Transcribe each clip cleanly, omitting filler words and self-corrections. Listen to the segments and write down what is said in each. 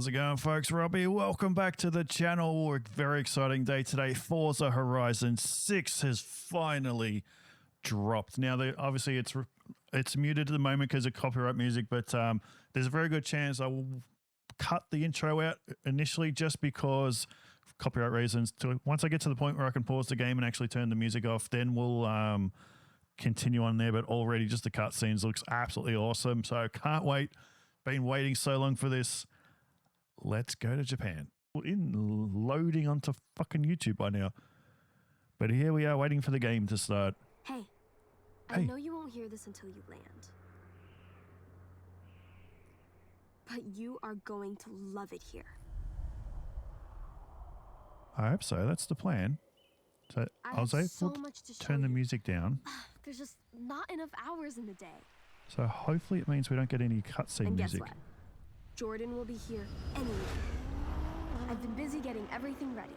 it going, folks? Robbie, welcome back to the channel. A very exciting day today. Forza Horizon 6 has finally dropped. Now, obviously, it's muted at the moment because of copyright music, but there's a very good chance I will cut the intro out initially just because of copyright reasons. Once I get to the point where I can pause the game and actually turn the music off, then we'll continue on there. But already just the cutscenes looks absolutely awesome, so I can't wait. Been waiting so long for this. Let's go to Japan. Loading onto fucking YouTube by now. But here we are waiting for the game to start. Hey, I know you won't hear this until you land. But you are going to love it here. I hope so. That's the plan. So I was able to turn the music down. There's just not enough hours in the day. So hopefully it means we don't get any cutscene music. And guess what? Jordan will be here anyway. I've been busy getting everything ready.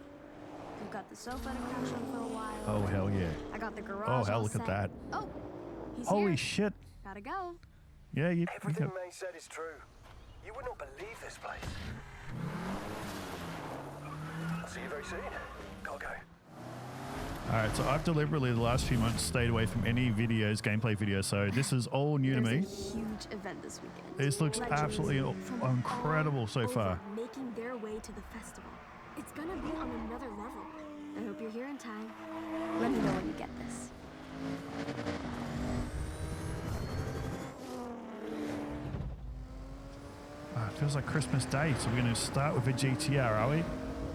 We've got the sofa to crash on for a while. Oh, hell yeah. I got the garage. Oh, hell, look set. at that. Oh, he's Holy here. shit. Gotta go. Yeah, everything May said is true. You would not believe this place. I'll see you very soon. Gotta go. Alright, so I've deliberately the last few months stayed away from any videos, gameplay videos, so this is all new to me. There's a huge event this weekend. This looks absolutely incredible so far. Making their way to the festival. It's gonna be on another level. I hope you're here in time. Let me know when you get this. It feels like Christmas Day, so we're going to start with a GTR, are we?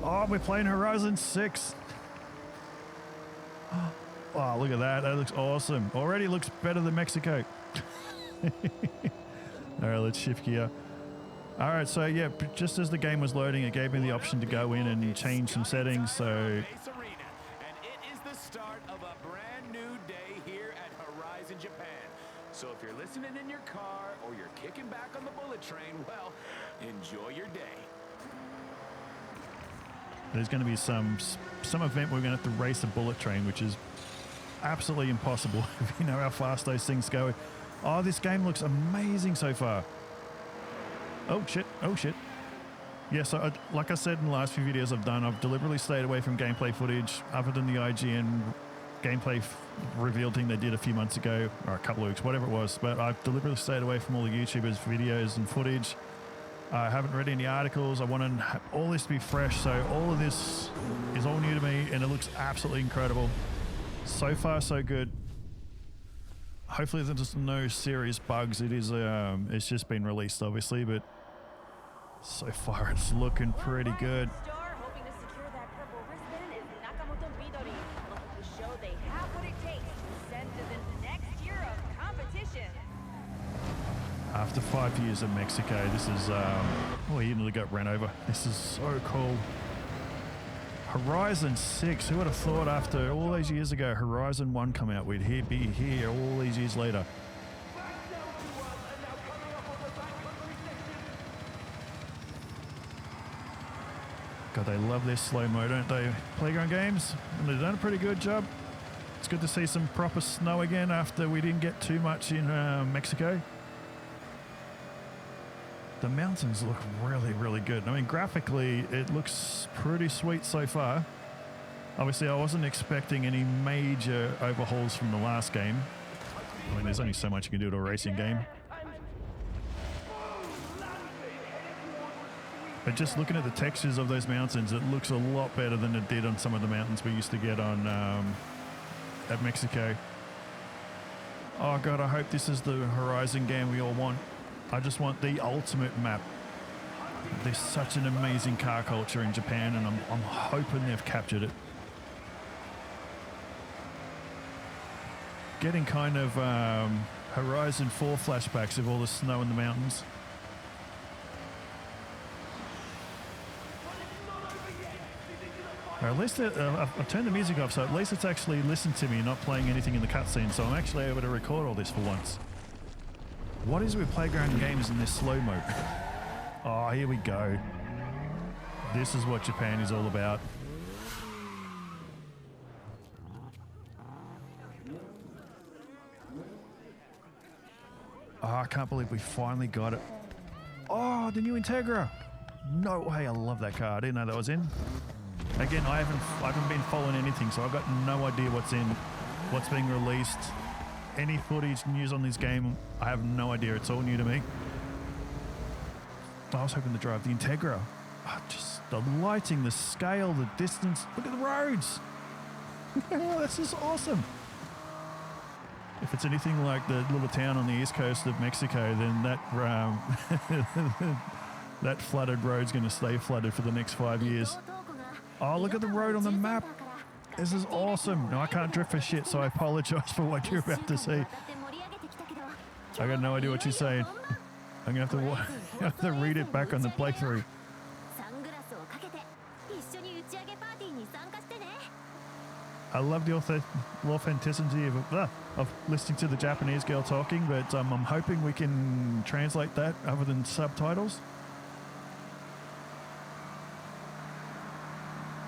Oh, we're playing Horizon 6. Oh, look at that. That looks awesome. Already looks better than Mexico. All right, let's shift gear. All right, so yeah, just as the game was loading, it gave me the option to go in and change some settings. So, and it is the start of a brand new day here at Horizon Japan. So if you're listening in your car or you're kicking back on the bullet train, well, enjoy your day. there's going to be some event we're going to have to race a bullet train, which is absolutely impossible if you know how fast those things go. Oh, this game looks amazing so far. Oh shit, oh shit. Yeah, so like I said in the last few videos I've done, I've deliberately stayed away from gameplay footage other than the IGN gameplay reveal thing they did a few months ago, or a couple of weeks, whatever it was. But I've deliberately stayed away from all the YouTubers' videos and footage. I haven't read any articles. I want all this to be fresh, so all of this is all new to me, and it looks absolutely incredible. So far, so good. Hopefully there's no serious bugs. It's just been released, obviously, but so far it's looking pretty good. Star hoping to secure that purple wristband is Nakamoto Midori, looking to show they have what it takes to ascend to the next tier of competition. After 5 years in Mexico, this is, oh, he nearly got ran over. This is so cool. Horizon 6, who would have thought after all these years ago, Horizon 1 come out, we'd be here all these years later. God, they love their slow-mo, don't they? Playground games, and they've done a pretty good job. It's good to see some proper snow again after we didn't get too much in Mexico. The mountains look really, really good. I mean, graphically, it looks pretty sweet so far. Obviously, I wasn't expecting any major overhauls from the last game. I mean, there's only so much you can do to a racing game. But just looking at the textures of those mountains, it looks a lot better than it did on some of the mountains we used to get on at Mexico. Oh God, I hope this is the Horizon game we all want. I just want the ultimate map. There's such an amazing car culture in Japan, and I'm hoping they've captured it. Getting kind of Horizon 4 flashbacks of all the snow in the mountains. Or at least I've turned the music off, so at least it's actually listened to me, not playing anything in the cutscene, so I'm actually able to record all this for once. What is with playground games in this slow-mo? Oh, here we go. This is what Japan is all about. Oh, I can't believe we finally got it. Oh, the new Integra. No way, I love that car. I didn't know that was in. Again, I haven't been following anything, so I've got no idea what's in, what's being released. Any footage, news on this game, I have no idea. It's all new to me. I was hoping to drive the Integra. Just the lighting, the scale, the distance. Look at the roads. This is awesome. If it's anything like the little town on the east coast of Mexico, then that that flooded road's going to stay flooded for the next 5 years. Oh, look at the road on the map. This is awesome. No, I can't drift for shit, so I apologize for what you're about to see. I got no idea what you're saying. I'm going to have to read it back on the playthrough. I love the authenticity of listening to the Japanese girl talking, but I'm hoping we can translate that other than subtitles.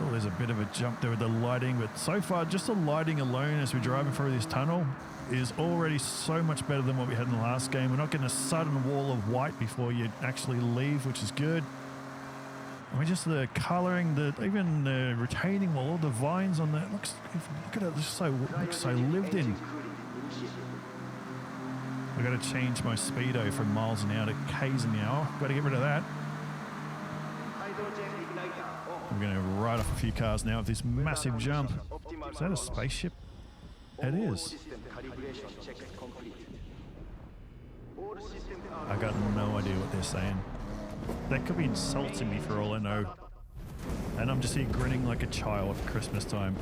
Oh, there's a bit of a jump there with the lighting, but so far, just the lighting alone as we're driving through this tunnel is already so much better than what we had in the last game. We're not getting a sudden wall of white before you actually leave, which is good. I mean, just the colouring, even the retaining wall, all the vines on that. Look at it, it looks so lived in. I've got to change my speedo from miles an hour to K's an hour. Got to get rid of that. I'm going to ride off a few cars now with this massive jump. Is that a spaceship? It is. I got no idea what they're saying. That could be insulting me for all I know. And I'm just here grinning like a child at Christmas time.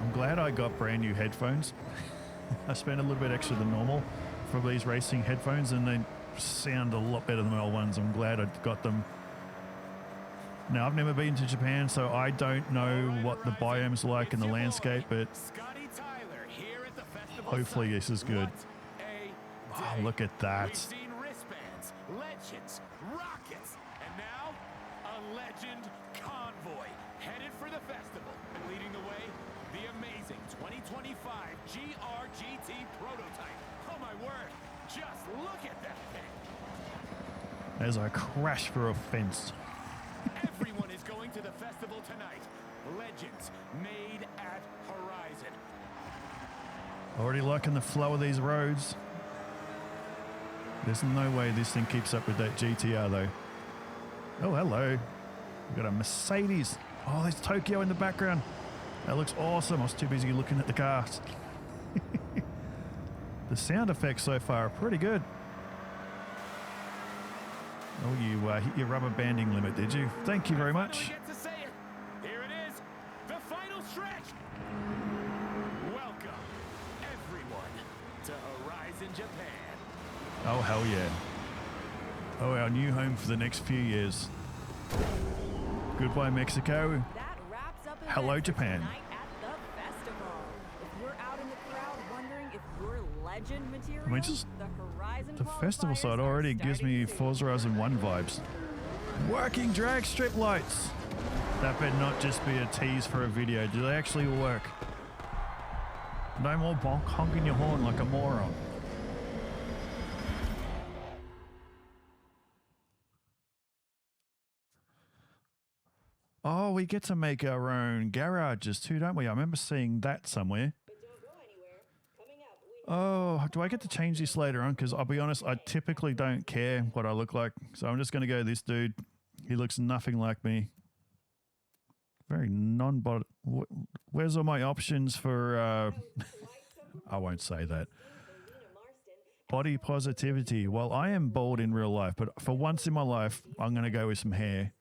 I'm glad I got brand new headphones. I spent a little bit extra than normal for these racing headphones, and they sound a lot better than my old ones. I'm glad I got them. Now, I've never been to Japan, so I don't know what the biome's like in the landscape, but hopefully this is good. Oh, look at that. We've seen wristbands, legends, rockets, and now a legend convoy headed for the festival. Leading the way, the amazing 2025 GRGT prototype. Oh my word, just look at that thing. As I crash through a fence. Everyone is going to the festival tonight. Legends made at Horizon. Already liking the flow of these roads. There's no way this thing keeps up with that GTR though. Oh, hello. We've got a Mercedes. Oh, there's Tokyo in the background. That looks awesome. I was too busy looking at the cars. The sound effects so far are pretty good. Oh, you hit your rubber banding limit, did you? Thank you very much. Here it is, the final stretch. Welcome, everyone, to Horizon Japan. Oh, hell yeah. Oh, our new home for the next few years. Goodbye, Mexico. That wraps up Hello, events for Japan. tonight at the festival. If you're out in the crowd wondering if you're legend material, I mean, just the Horizon the festival qualifiers side are already gives me starting Forza Horizon 1 vibes. Working drag strip lights. That better not just be a tease for a video. Do they actually work? No more honking your horn like a moron. Oh, we get to make our own garages too, don't we? I remember seeing that somewhere. Oh, do I get to change this later on? Because I'll be honest, I typically don't care what I look like. So I'm just going to go this dude. He looks nothing like me. Very non-body. Where's all my options for... I won't say that. Body positivity. Well, I am bald in real life, but for once in my life, I'm going to go with some hair.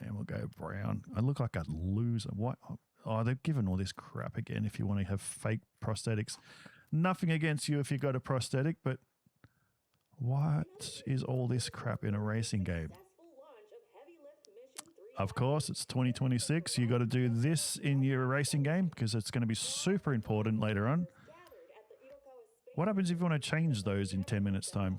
And we'll go brown. I look like a loser. What? Oh, they've given all this crap again if you want to have fake prosthetics. Nothing against you if you got a prosthetic, but what is all this crap in a racing game? Of course, it's 2026. You got to do this in your racing game because it's going to be super important later on. What happens if you want to change those in 10 minutes' time?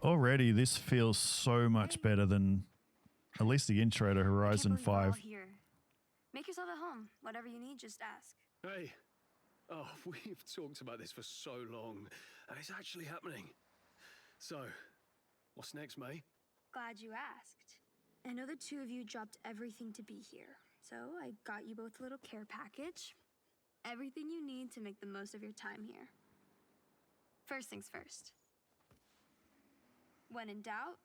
Already, this feels so much better than at least the intro to Horizon I can't believe we're all 5. here. Make yourself at home. Whatever you need, just ask. Hey. Oh, we've talked about this for so long, and it's actually happening. So, what's next, May? Glad you asked. I know the two of you dropped everything to be here, so I got you both a little care package. Everything you need to make the most of your time here. First things first. When in doubt,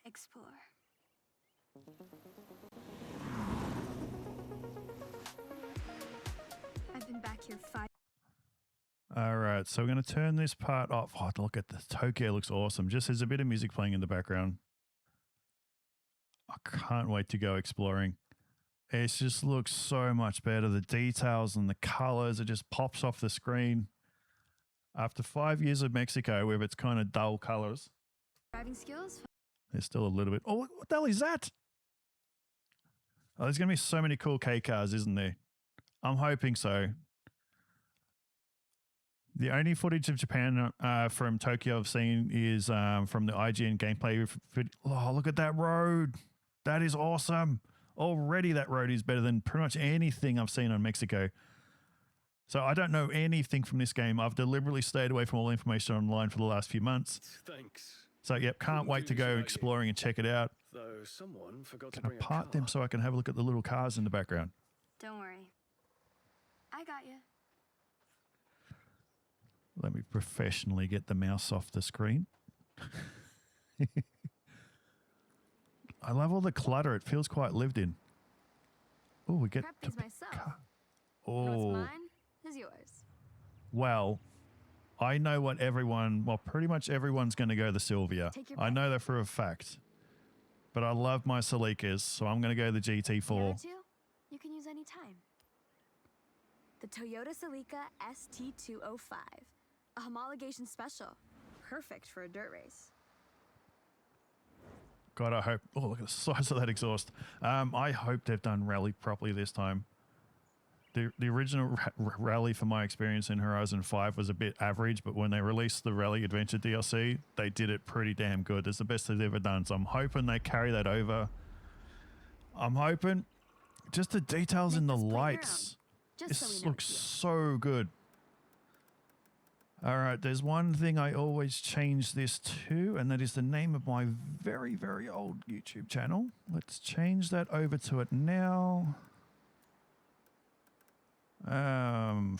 explore. I've been back here 5. All right, so we're going to turn this part off. Oh, look at the Tokyo, looks awesome. Just there's a bit of music playing in the background. I can't wait to go exploring. It just looks so much better. The details and the colors, it just pops off the screen. After 5 years of Mexico, with its kind of dull colors, Driving skills? there's still a little bit. Oh, what the hell is that? Oh, there's going to be so many cool K cars, isn't there? I'm hoping so. The only footage of Japan from Tokyo I've seen is from the IGN gameplay. Oh, look at that road. That is awesome. Already that road is better than pretty much anything I've seen on Mexico. So I don't know anything from this game. I've deliberately stayed away from all information online for the last few months. Thanks. So, yep, can't wait to go exploring and check it out. Though someone forgot to Can I bring a park car. them so I can have a look at the little cars in the background? Don't worry. I got you. Let me professionally get the mouse off the screen. I love all the clutter. It feels quite lived in. Oh, we get Prep to these pick myself. car. What's Oh, mine is yours. well, I know what everyone, well, pretty much everyone's going to go the Sylvia. Take your I pick. know that for a fact. But I love my Celicas, so I'm going to go the The GT4. other two, you can use any time. The Toyota Celica ST205, a homologation special, perfect for a dirt race. God, I hope. Oh, look at the size of that exhaust. I hope they've done rally properly this time. The original rally, from my experience in Horizon 5, was a bit average, but when they released the Rally Adventure DLC, they did it pretty damn good. It's the best they've ever done. So I'm hoping they carry that over. I'm hoping just the details in the Make this playground, lights. just so This we know looks it's you. so good. All right, there's one thing I always change this to, and that is the name of my very, very old YouTube channel. Let's change that over to it now. 5,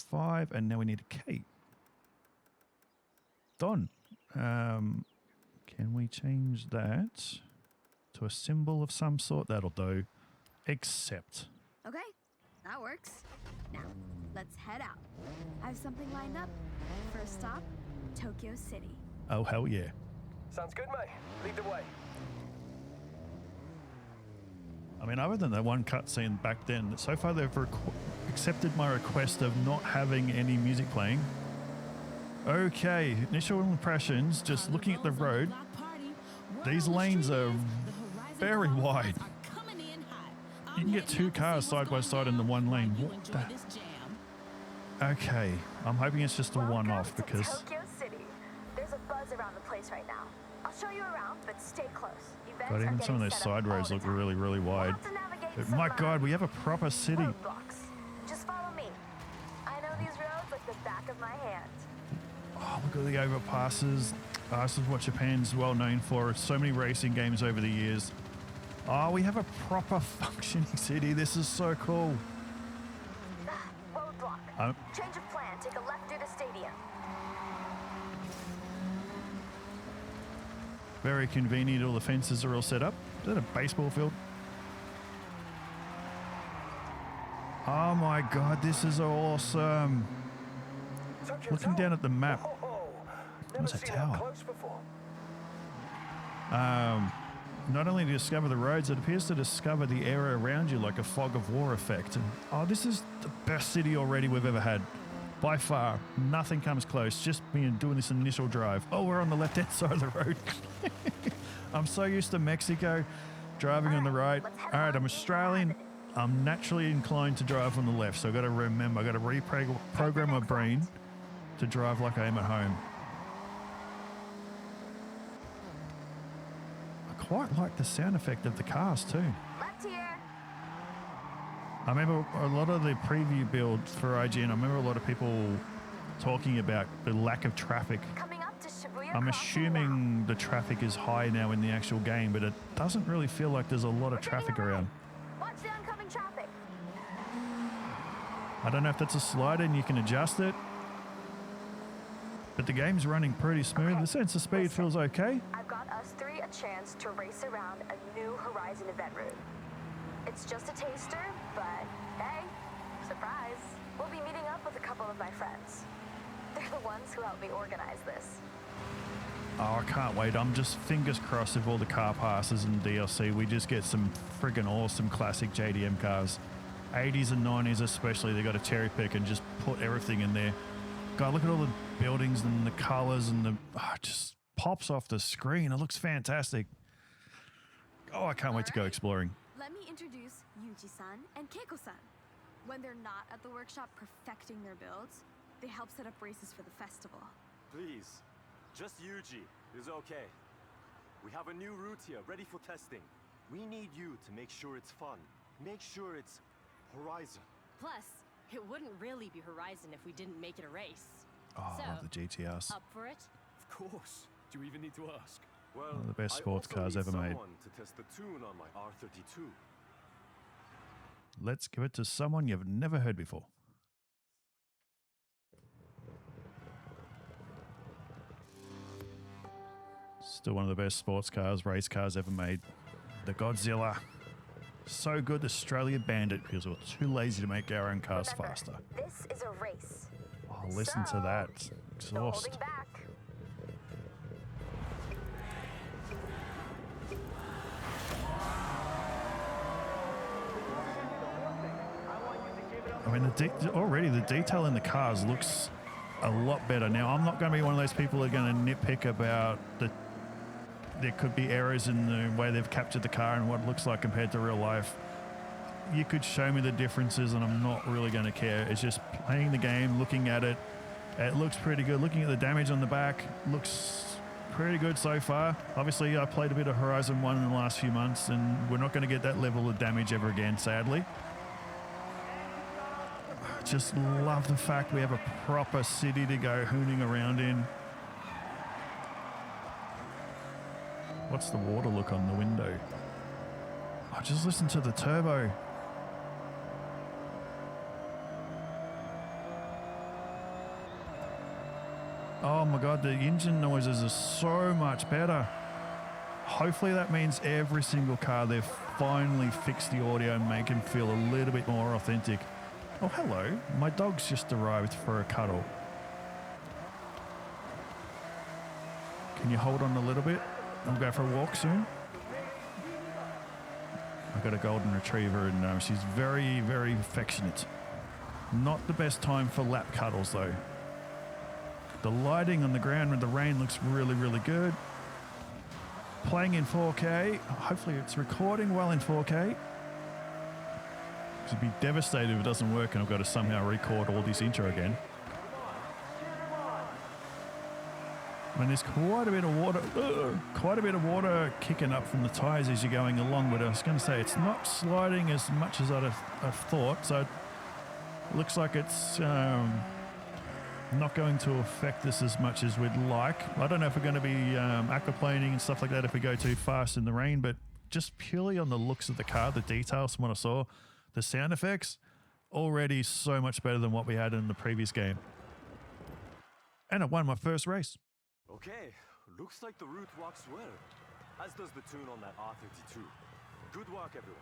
and now we need a key. Done. Can we change that to a symbol of some sort? That'll do. Accept. Okay, that works. Now, let's head out. I have something lined up. First stop, Tokyo City. Oh, hell yeah. Sounds good, mate. Lead the way. I mean, other than that one cutscene back then, so far they've accepted my request of not having any music playing. Okay, initial impressions, just looking at the road. These lanes are very wide. You can get 2 cars side by side in the one lane. What the? Okay, I'm hoping it's just a one-off because... Tokyo City. There's a buzz around the place right now. I'll show you around, but stay close. Events God, are even some of getting those set up side roads all look the time. really, really We'll wide. have to navigate But some, my God, we have a proper city. roadblocks. Just follow me. I know these roads like the back of my hand. Oh, look at the overpasses. This is what Japan's well known for. So many racing games over the years. Oh, we have a proper functioning city. This is so cool. Roadblock. Change of plan. Take a left due to stadium. Very convenient. All the fences are all set up. Is that a baseball field? Oh my God, this is awesome. Tokyo Looking Tower. down at the map. Whoa, never What's a seen tower? up close before. Not only to discover the roads, it appears to discover the area around you like a fog of war effect. And oh, this is the best city already we've ever had. By far, nothing comes close. Just me doing this initial drive. Oh, we're on the left-hand side of the road. I'm so used to Mexico driving on the right. All right, I'm Australian. I'm naturally inclined to drive on the left. So I've got to remember, I've got to reprogram my brain to drive like I am at home. I quite like the sound effect of the cars too. Left here. I remember a lot of the preview builds for IGN, I remember a lot of people talking about the lack of traffic. Coming up to Shibuya I'm Crossing assuming the traffic is high now in the actual game, but it doesn't really feel like there's a lot of traffic around. Watch the oncoming traffic. I don't know if that's a slider and you can adjust it, but the game's running pretty smooth. The sense of speed feels okay. I've got us three a chance to race around a new Horizon event route. It's just a taster, but hey, surprise. We'll be meeting up with a couple of my friends. They're the ones who helped me organize this. Oh, I can't wait. I'm just fingers crossed if all the car passes and DLC, we just get some friggin' awesome classic JDM cars. 80s and 90s especially, they got to cherry pick and just put everything in there. God, look at all the buildings and the colors and it just pops off the screen. It looks fantastic. Oh, I can't wait to go exploring. Let me introduce Yuji-san and Keiko-san. When they're not at the workshop perfecting their builds, they help set up races for the festival. Please, just Yuji is okay. We have a new route here, ready for testing. We need you to make sure it's fun. Make sure it's Horizon. Plus, it wouldn't really be Horizon if we didn't make it a race. Oh, So, I love the GTRs. Up for it? Of course. Do you even need to ask? Well, One of the best I sports also cars need ever made. someone to test the tune on my R32. Let's give it to someone you've never heard before. Still one of the best sports cars, race cars ever made. The Godzilla. So good, the Australia Bandit, because we're too lazy to make our own cars Remember, faster. this is a race. Oh, listen to that. No Exhaust. holding back. I mean, already the detail in the cars looks a lot better. Now, I'm not going to be one of those people who are going to nitpick about there could be errors in the way they've captured the car and what it looks like compared to real life. You could show me the differences and I'm not really going to care. It's just playing the game, looking at it. It looks pretty good. Looking at the damage on the back, looks pretty good so far. Obviously, I played a bit of Horizon 1 in the last few months and we're not going to get that level of damage ever again, sadly. Just love the fact we have a proper city to go hooning around in. What's the water look on the window? Oh, just listen to the turbo. Oh my God, the engine noises are so much better. Hopefully that means every single car they've finally fixed the audio and make them feel a little bit more authentic. Oh, hello. My dog's just arrived for a cuddle. Can you hold on a little bit? I'll go for a walk soon. I've got a golden retriever and she's very, very affectionate. Not the best time for lap cuddles though. The lighting on the ground with the rain looks really, really good. Playing in 4K. Hopefully it's recording well in 4K. I'd be devastated if it doesn't work and I've got to somehow record all this intro again. I mean, there's quite a bit of water kicking up from the tires as you're going along, but I was going to say it's not sliding as much as I've thought, so it looks like it's not going to affect us as much as we'd like. I don't know if we're going to be aquaplaning and stuff like that if we go too fast in the rain, but just purely on the looks of the car, the details from what I saw, the sound effects, already so much better than what we had in the previous game. And I won my first race. Okay, looks like the route walks well, as does the tune on that R32. Good work, everyone.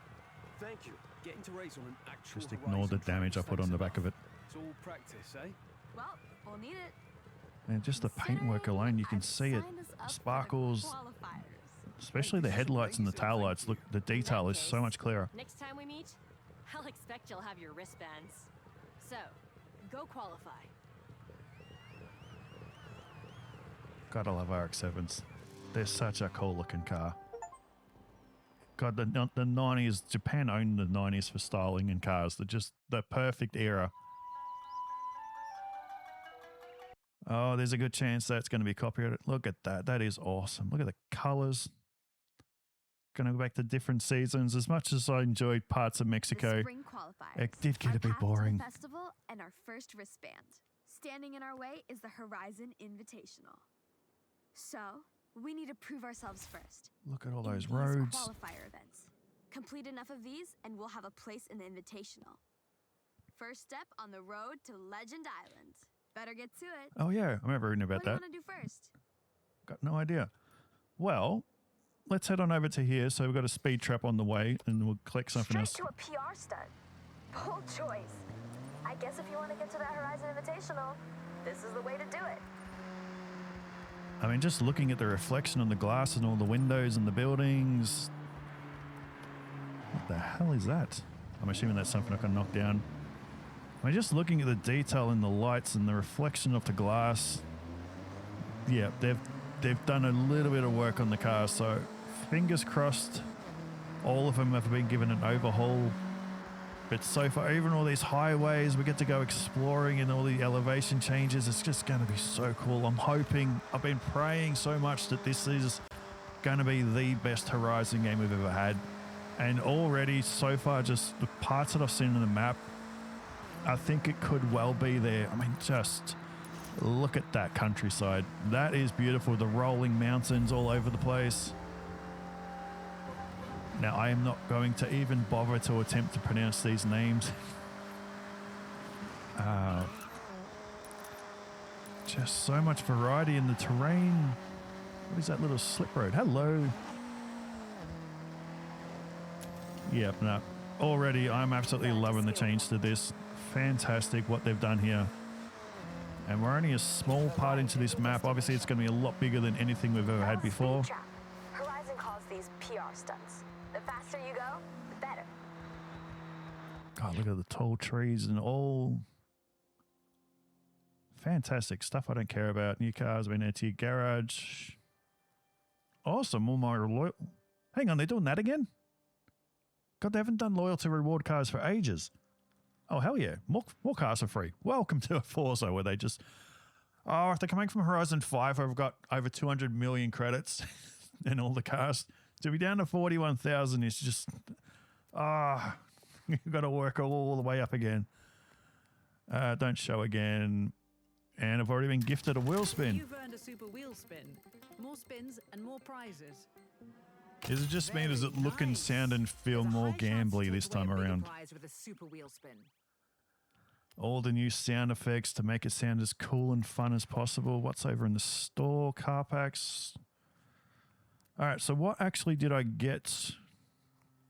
Thank you. Getting to race on an actual Just ignore the Horizon track damage I put on the back of it. It's all practice, eh? Well, we'll need it. And just the paintwork alone, you can see it sparkles, especially the headlights and the taillights. Look, the detail is so much clearer. Next time we meet, I'll expect you'll have your wristbands. So, go qualify. Gotta love RX-7s. They're such a cool looking car. God, the 90s, Japan owned the 90s for styling in cars. They're just the perfect era. Oh, there's a good chance that's going to be copyrighted. Look at that. That is awesome. Look at the colors. going to go back to different seasons. As much as I enjoyed parts of Mexico, The spring qualifiers. it did get our a bit path to the boring. festival and our first wristband. Standing in our way is the Horizon Invitational. So, we need to prove ourselves first. Look at all in those these roads. qualifier events. Complete enough of these and we'll have a place in the Invitational. First step on the road to Legend Island. Better get to it. Oh, yeah. I remember reading about What do you that. want to do first? Got no idea. Well, let's head on over to here. So we've got a speed trap on the way and we'll collect something else. Straight to a PR stunt. Bold choice. I guess if you want to get to that Horizon Invitational, this is the way to do it. I mean, just looking at the reflection on the glass and all the windows and the buildings. What the hell is that? I'm assuming that's something I can knock down. I mean, just looking at the detail in the lights and the reflection of the glass. Yeah, they've done a little bit of work on the car, so fingers crossed all of them have been given an overhaul. But so far, even all these highways, we get to go exploring and all the elevation changes. It's just going to be so cool. I'm hoping, I've been praying so much that this is going to be the best Horizon game we've ever had. And already, so far, just the parts that I've seen on the map, I think it could well be there. I mean, just look at that countryside. That is beautiful. The rolling mountains all over the place. Now, I am not going to even bother to attempt to pronounce these names. Just so much variety in the terrain. What is that little slip road? Hello. Yep, no. Already, I'm absolutely loving the change to this. Fantastic what they've done here. And we're only a small part into this map. Obviously, it's going to be a lot bigger than anything we've ever had before. Horizon calls these PR stunts. The faster you go, the better. God, look at the tall trees and all. Fantastic stuff I don't care about. New cars been added to your garage. Awesome. All my loyal. Hang on, they're doing that again? God, they haven't done loyalty reward cars for ages. Oh, hell yeah. More cars are free. Welcome to a Forza where they just... Oh, if they're coming from Horizon 5, I've got over 200 million credits in all the cars. To be down to 41,000 is just... you've got to work all the way up again. Don't show again. And I've already been gifted a wheel spin. You've earned a super wheel spin. More spins and more prizes. Is it just me? Does it look and sound and feel There's a more high chance gambly to this win a time bigger around? prize with a super wheel spin. All the new sound effects to make it sound as cool and fun as possible. What's over in the store? Car packs. All right, so what actually did I get?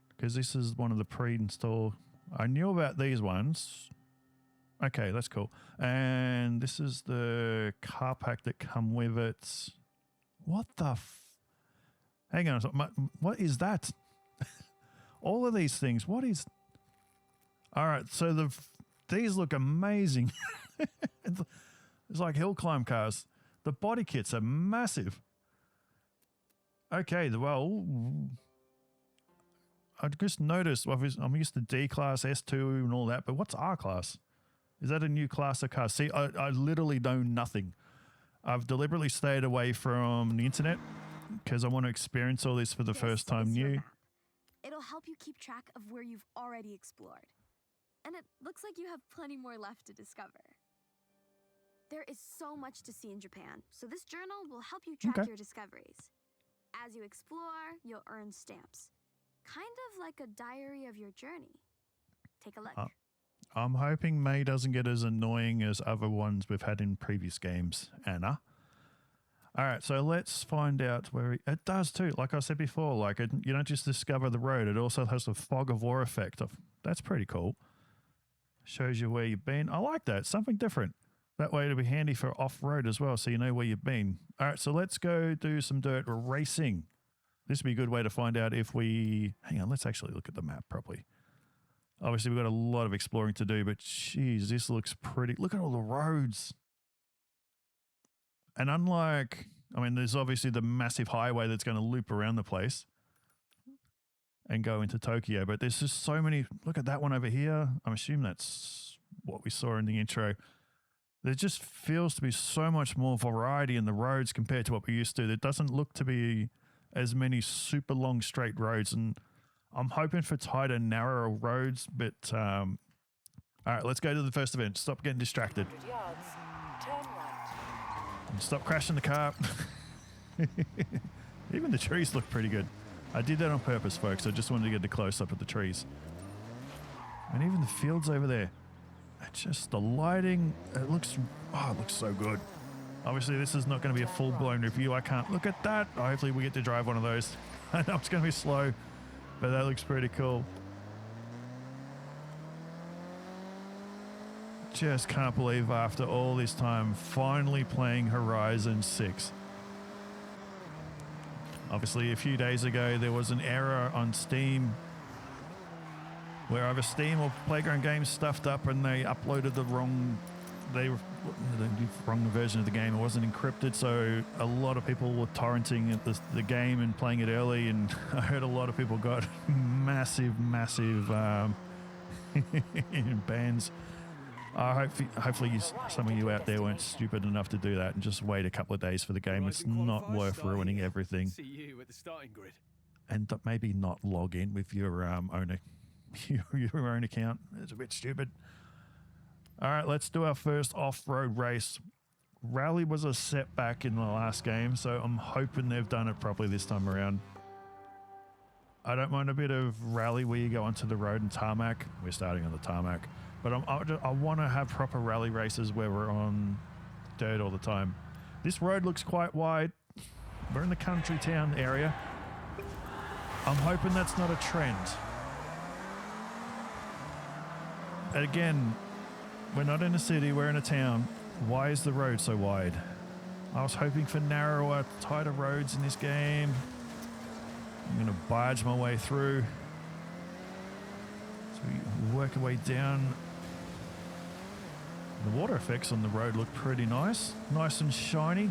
Because this is one of the pre-install. I knew about these ones. Okay, that's cool. And this is the car pack that come with it. What the Hang on, what is that? All of these things, what is... All right, so these look amazing. It's like hill climb cars. The body kits are massive. Okay, well, I just noticed, I'm used to D-Class, S2 and all that, but what's R-Class? Is that a new class of cars? See, I literally know nothing. I've deliberately stayed away from the internet because I want to experience all this for the first time new. It'll help you keep track of where you've already explored. And it looks like you have plenty more left to discover. There is so much to see in Japan, so this journal will help you track your discoveries. As you explore, you'll earn stamps. Kind of like a diary of your journey. Take a look. I'm hoping May doesn't get as annoying as other ones we've had in previous games, Anna. All right, so let's find out where it does too. Like I said before, like you don't just discover the road; it also has the fog of war effect. That's pretty cool. Shows you where you've been. I like that. Something different. That way it'll be handy for off-road as well, so you know where you've been. All right, so let's go do some dirt racing. This would be a good way to find out if we... Hang on, let's actually look at the map properly. Obviously, we've got a lot of exploring to do, but geez, this looks pretty... Look at all the roads. And unlike... I mean, there's obviously the massive highway that's going to loop around the place and go into Tokyo, but there's just so many... Look at that one over here. I'm assuming that's what we saw in the intro. There just feels to be so much more variety in the roads compared to what we used to. There doesn't look to be as many super long straight roads, and I'm hoping for tighter, narrower roads. But all right, let's go to the first event. Stop getting distracted. 100 yards. Turn right. And stop crashing the car. Even the trees look pretty good. I did that on purpose, folks. I just wanted to get the close up of the trees. And even the fields over there. Just the lighting, it looks so good. Obviously, this is not going to be a full-blown review. I can't look at that. Hopefully, we get to drive one of those. I know it's going to be slow, but that looks pretty cool. Just can't believe after all this time, finally playing Horizon 6. Obviously, a few days ago, there was an error on Steam where either Steam or Playground Games stuffed up and they uploaded the wrong version of the game. It wasn't encrypted, so a lot of people were torrenting the game and playing it early, and I heard a lot of people got massive bans. Hopefully some of you out there weren't stupid enough to do that and just wait a couple of days for the game. It's not worth ruining everything. See you at the starting grid. And maybe not log in with your your own account. It's a bit stupid. All right, let's do our first off-road race. Rally was a setback in the last game, so I'm hoping they've done it properly this time around. I don't mind a bit of rally where you go onto the road and tarmac. We're starting on the tarmac. But I want to have proper rally races where we're on dirt all the time. This road looks quite wide. We're in the country town area. I'm hoping that's not a trend. Again, we're not in a city, we're in a town. Why is the road so wide? I was hoping for narrower, tighter roads in this game. I'm going to barge my way through. So we work our way down. The water effects on the road look pretty nice. Nice and shiny.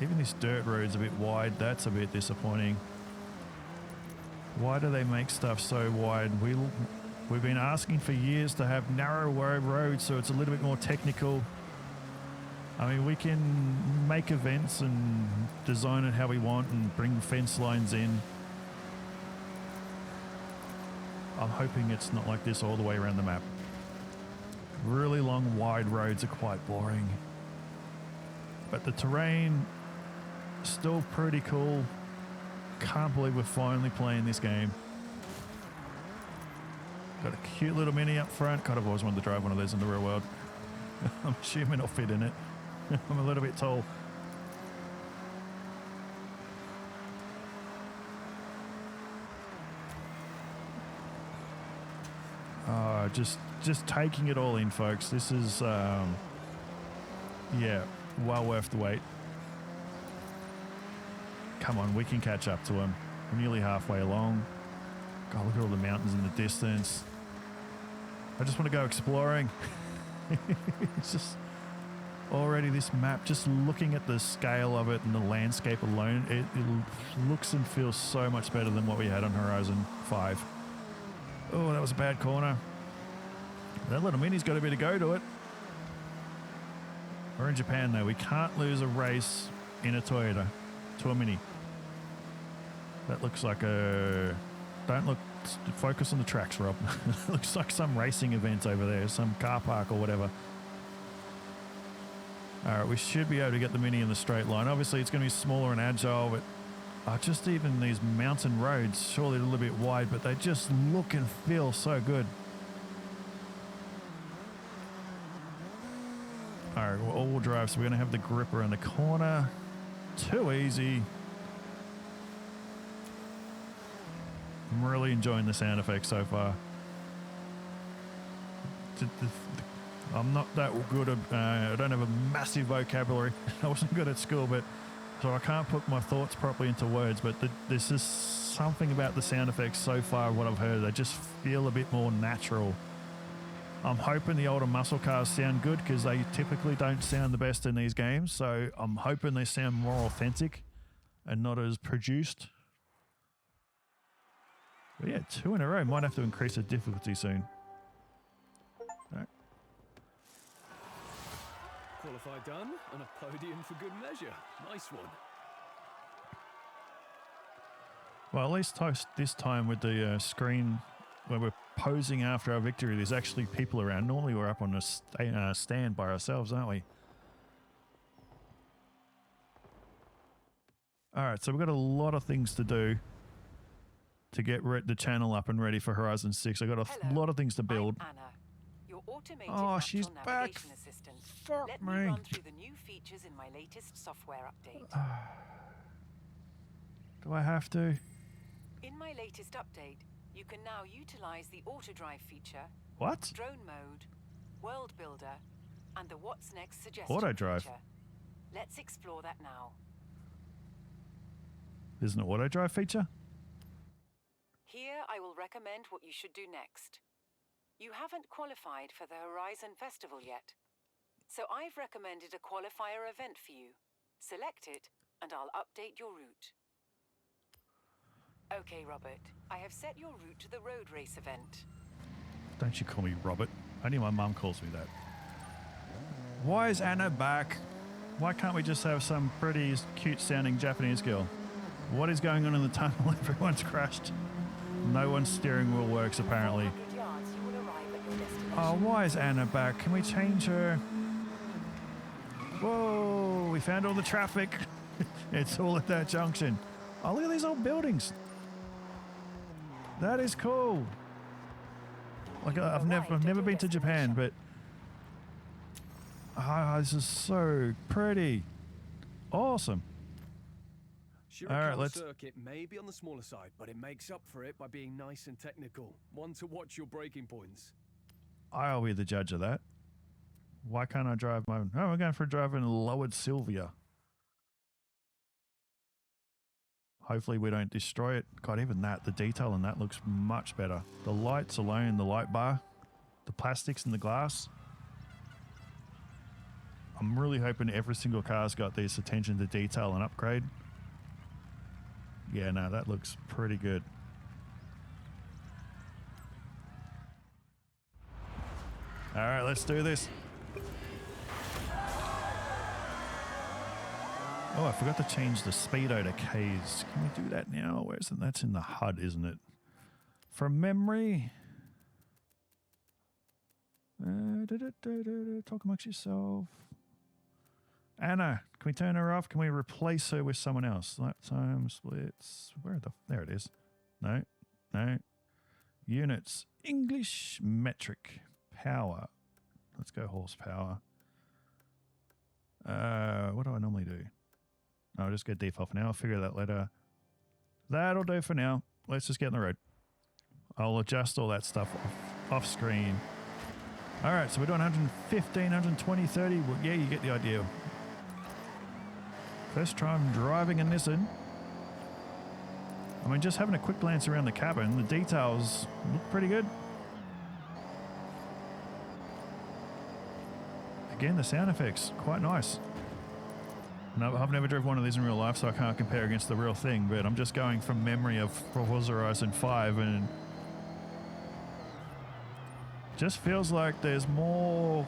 Even this dirt road's a bit wide. That's a bit disappointing. Why do they make stuff so wide? We've been asking for years to have narrow roads so it's a little bit more technical. I mean, we can make events and design it how we want and bring fence lines in. I'm hoping it's not like this all the way around the map. Really long, wide roads are quite boring. But the terrain, still pretty cool. Can't believe we're finally playing this game. Got a cute little Mini up front. God, I've always wanted to drive one of those in the real world. I'm assuming I'll fit in it. I'm a little bit tall. Just taking it all in, folks. This is, yeah, well worth the wait. Come on, we can catch up to him. We're nearly halfway along. God, look at all the mountains in the distance. I just want to go exploring. It's just already this map, just looking at the scale of it and the landscape alone, it looks and feels so much better than what we had on Horizon 5. Oh, that was a bad corner. That little Mini's got a bit of go to it. We're in Japan though. We can't lose a race in a Toyota to a Mini. That looks like a... Don't look... Focus on the tracks, Rob. Looks like some racing event over there. Some car park or whatever. Alright, we should be able to get the Mini in the straight line. Obviously, it's going to be smaller and agile, but just even these mountain roads, surely a little bit wide, but they just look and feel so good. Alright, we're all-wheel drive, so we're going to have the grip around the corner. Too easy. I'm really enjoying the sound effects so far. I'm not that good at, I don't have a massive vocabulary. I wasn't good at school, but so I can't put my thoughts properly into words, but there's just something about the sound effects so far, what I've heard, they just feel a bit more natural. I'm hoping the older muscle cars sound good because they typically don't sound the best in these games, so I'm hoping they sound more authentic and not as produced. But yeah, 2 in a row. Might have to increase the difficulty soon. All right. Qualified done, and a podium for good measure. Nice one. Well, at least this time with the screen where we're posing after our victory, there's actually people around. Normally we're up on a stand by ourselves, aren't we? All right, so we've got a lot of things to do to get the channel up and ready for Horizon 6. I've got a lot of things to build. I'm Anna, your automated Oh, she's natural back. navigation assistant. Fuck Let me. me run through the new features in my latest software update. Do I have to? In my latest update, you can now utilize the auto-drive feature, What? drone mode, world builder, and the what's next suggestion Auto-drive? feature. Let's explore that now. There's an auto-drive feature? Here I will recommend what you should do next. You haven't qualified for the Horizon Festival yet, so I've recommended a qualifier event for you. Select it, and I'll update your route. Okay, Robert, I have set your route to the road race event. Don't you call me Robert. Only my mum calls me that. Why is Anna back? Why can't we just have some pretty cute sounding Japanese girl? What is going on in the tunnel? Everyone's crashed. No one's steering wheel works apparently. 400 yards, you will arrive at your destination. Oh, why is Anna back? Can we change her? Whoa, we found all the traffic. It's all at that junction. Oh, look at these old buildings. That is cool. Like I've never been to Japan, but this is so pretty. Awesome. All right, let's. Circuit may be on the smaller side, but it makes up for it by being nice and technical. One to watch your braking points. I'll be the judge of that. Why can't I drive my own? Oh, we're going for a drive in lowered Sylvia. Hopefully we don't destroy it. God, even that, the detail in that looks much better. The lights alone, the light bar, the plastics and the glass. I'm really hoping every single car's got this attention to detail and upgrade. Yeah, no, that looks pretty good. All right, let's do this. Oh, I forgot to change the speedo to K's. Can we do that now? Where is it? That's in the HUD, isn't it? From memory. Talk amongst yourself. Anna, can we turn her off? Can we replace her with someone else? Lap time splits. There it is. No. Units. English metric. Power. Let's go horsepower. What do I normally do? I'll just go default for now. I'll figure that later. That'll do for now. Let's just get on the road. I'll adjust all that stuff off screen. All right, so we're doing 115, 120, 30. Well, yeah, you get the idea. First time driving a Nissan. I mean, just having a quick glance around the cabin, the details look pretty good. Again, the sound effects, quite nice. No, I've never driven one of these in real life, so I can't compare against the real thing, but I'm just going from memory of Forza Horizon 5, and just feels like there's more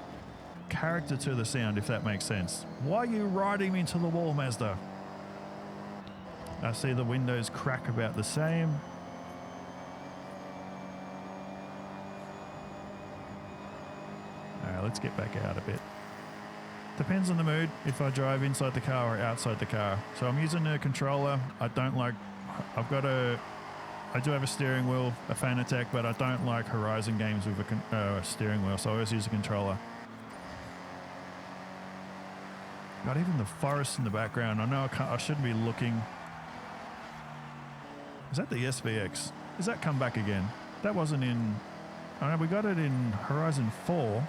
character to the sound, if that makes sense. Why are you riding me into the wall, Mazda? I see the windows crack about the same. All right, let's get back out a bit. Depends on the mood, if I drive inside the car or outside the car. So I'm using a controller. I do have a steering wheel, a Fanatec, but I don't like Horizon games with a steering wheel, so I always use a controller. Got even the forest in the background. I know I shouldn't be looking. Is that the SVX? Does that come back again? That wasn't in... I know we got it in Horizon 4.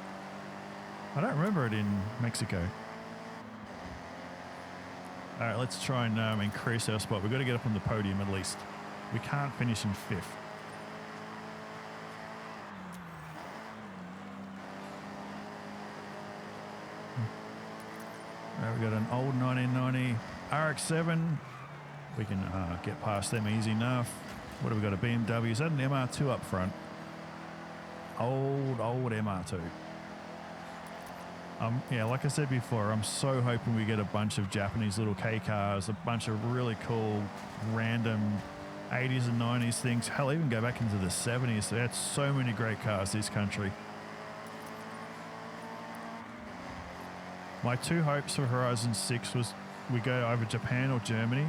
I don't remember it in Mexico. All right, let's try and increase our spot. We've got to get up on the podium at least. We can't finish in 5th. All right, we've got an old 1990 RX-7. We can get past them easy enough. What have we got? A BMW. Is that an MR2 up front? Old MR2. Yeah, like I said before, I'm so hoping we get a bunch of Japanese little K cars, a bunch of really cool, random 80s and 90s things. Hell, even go back into the 70s. They had so many great cars, this country. My two hopes for Horizon 6 was we go over Japan or Germany.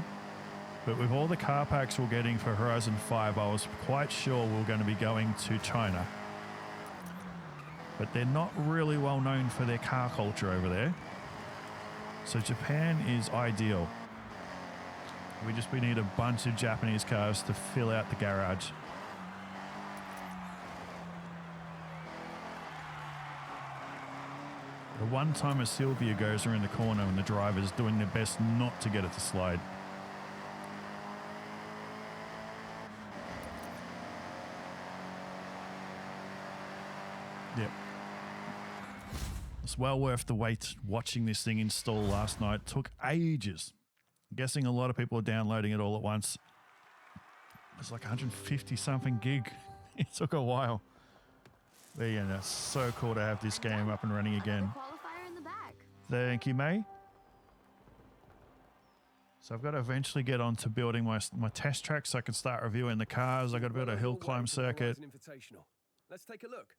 But with all the car packs we're getting for Horizon 5, I was quite sure we were going to be going to China. But they're not really well known for their car culture over there. So Japan is ideal. We need a bunch of Japanese cars to fill out the garage. The one time a Sylvia goes around the corner and the driver's doing their best not to get it to slide. Yep. It's well worth the wait watching this thing install last night. It took ages. I'm guessing a lot of people are downloading it all at once. It's like 150 something gig. It took a while. But yeah, that's so cool to have this game up and running again. Qualifier in the back. Thank you, May. So I've got to eventually get on to building my test track so I can start reviewing the cars. I've got to build a hill climb circuit. Let's take a look.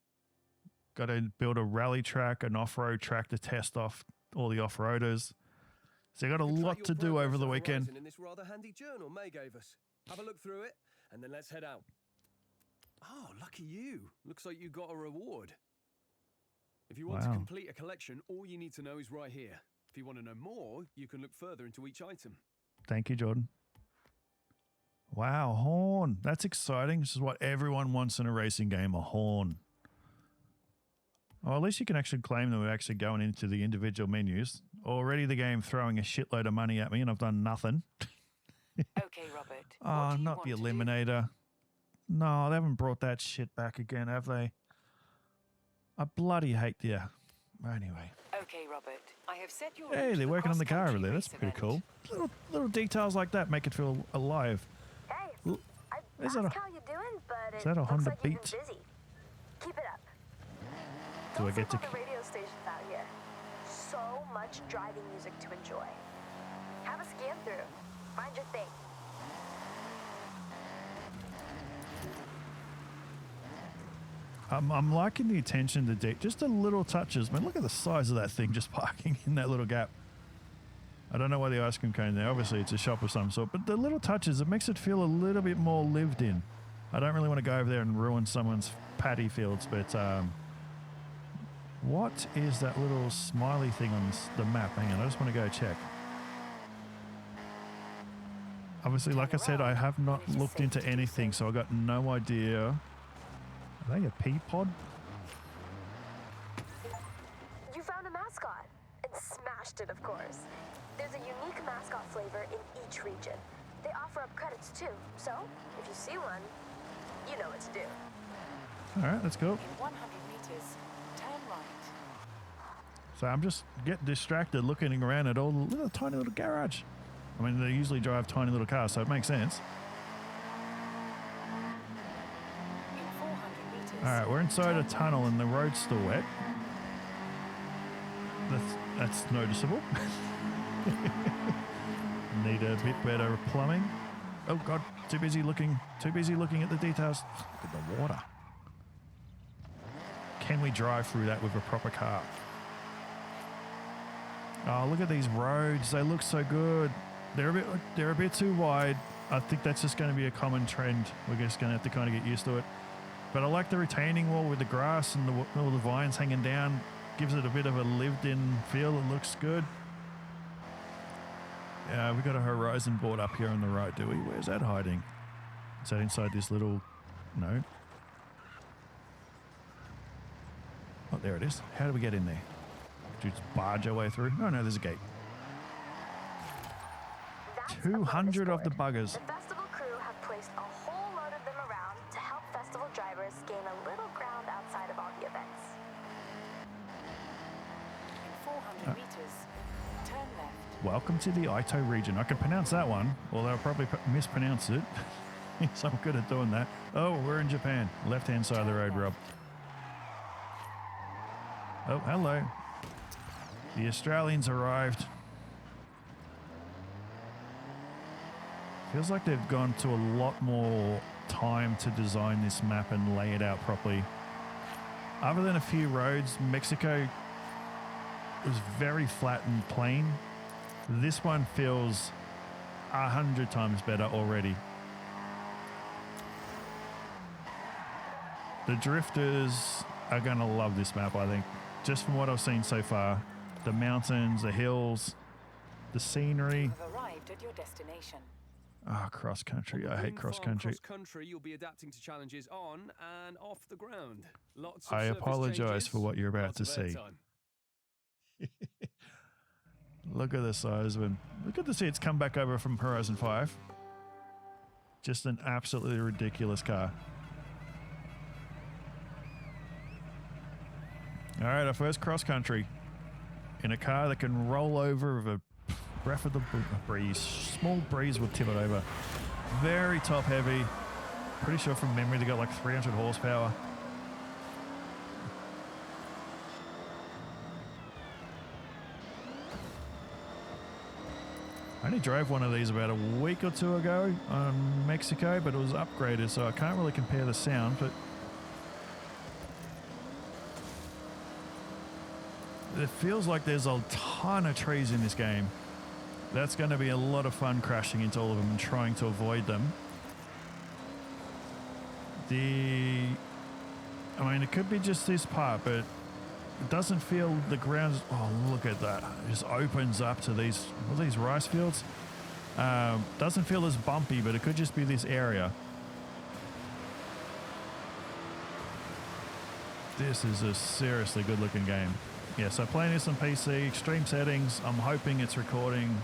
Got to build a rally track, an off-road track to test off all the off-roaders. So I've got a lot to do over the weekend. In this rather handy journal May gave us. Have a look through it, and then let's head out. Oh, lucky you. Looks like you got a reward. If you want to complete a collection, all you need to know is right here. If you want to know more, you can look further into each item. Thank you, Jordan. Wow, horn. That's exciting. This is what everyone wants in a racing game, a horn. Oh, at least you can actually claim that we're actually going into the individual menus. Already the game throwing a shitload of money at me and I've done nothing. Okay, Robert. Oh, not the Eliminator. No, they haven't brought that shit back again, have they? I bloody hate the... Anyway. Okay, Robert. I have set your Hey, they're working on the car over there. That's race pretty event. cool. Little details like that make it feel alive. Hey, I Is that asked a- how you doing, but is that a looks Honda like you've been Beat? busy. Keep it up. Do I Don't get to... sleep on the radio stations out here. So much driving music to enjoy. Have a scan through. Find your thing. I'm liking the attention to detail. Just the little touches. Man, look at the size of that thing just parking in that little gap. I don't know why the ice cream cone there. Obviously, it's a shop of some sort. But the little touches, it makes it feel a little bit more lived in. I don't really want to go over there and ruin someone's paddy fields. But what is that little smiley thing on the map? Hang on, I just want to go check. Obviously, like I said, I have not looked into anything, so I got no idea. Are they a pea pod? You found a mascot. And smashed it, of course. There's a unique mascot flavor in each region. They offer up credits too, so if you see one, you know what to do. All right, let's go. In 100 meters, turn right. So I'm just getting distracted looking around at all the little tiny little garage. I mean, they usually drive tiny little cars, so it makes sense. In 400 meters. All right, we're inside a tunnel and the road's still wet. That's noticeable. Need a bit better plumbing. Oh God, too busy looking at the details. Look at the water. Can we drive through that with a proper car? Oh, look at these roads. They look so good. They're a bit too wide. I think that's just going to be a common trend. We're just going to have to kind of get used to it. But I like the retaining wall with the grass and all the vines hanging down. Gives it a bit of a lived-in feel. It looks good. Yeah, we got a Horizon board up here on the right, do we? Where's that hiding? Is that inside this little... No. Oh, there it is. How do we get in there? Do we just barge our way through? Oh, no, there's a gate. That's a 200 bonus of the board. buggers. The festival crew have placed a whole load of them around to help festival drivers gain a little ground outside of all the events. In 400 meters, turn left. Welcome to the Ito region. I can pronounce that one, although I'll probably mispronounce it. So I'm good at doing that. Oh, we're in Japan. Left-hand side of the road, Rob. Oh, hello. The Australians arrived. Feels like they've gone to a lot more time to design this map and lay it out properly. Other than a few roads, Mexico was very flat and plain. This one feels 100 times better already. The drifters are going to love this map, I think. Just from what I've seen so far. The mountains, the hills, the scenery. You have arrived at your destination. Ah, cross country. I hate cross country. Cross country, you'll be adapting to challenges on and off the ground. Lots of I surface apologize changes, for what you're about to lots of see. airtime. Look at the size of him. Look at the see it's come back over from Horizon 5. Just an absolutely ridiculous car. All right, our first cross country in a car that can roll over with a breath of the breeze. Small breeze will tip it over. Very top heavy. Pretty sure from memory they got like 300 horsepower. I only drove one of these about a week or two ago on Mexico, but it was upgraded, so I can't really compare the sound, but it feels like there's a ton of trees in this game. That's going to be a lot of fun crashing into all of them and trying to avoid them. I mean, it could be just this part, but it doesn't feel the ground. Oh, look at that. It just opens up to these, what are these, rice fields? Doesn't feel as bumpy, but it could just be this area. This is a seriously good looking game. Yeah, so playing this on PC, extreme settings. I'm hoping it's recording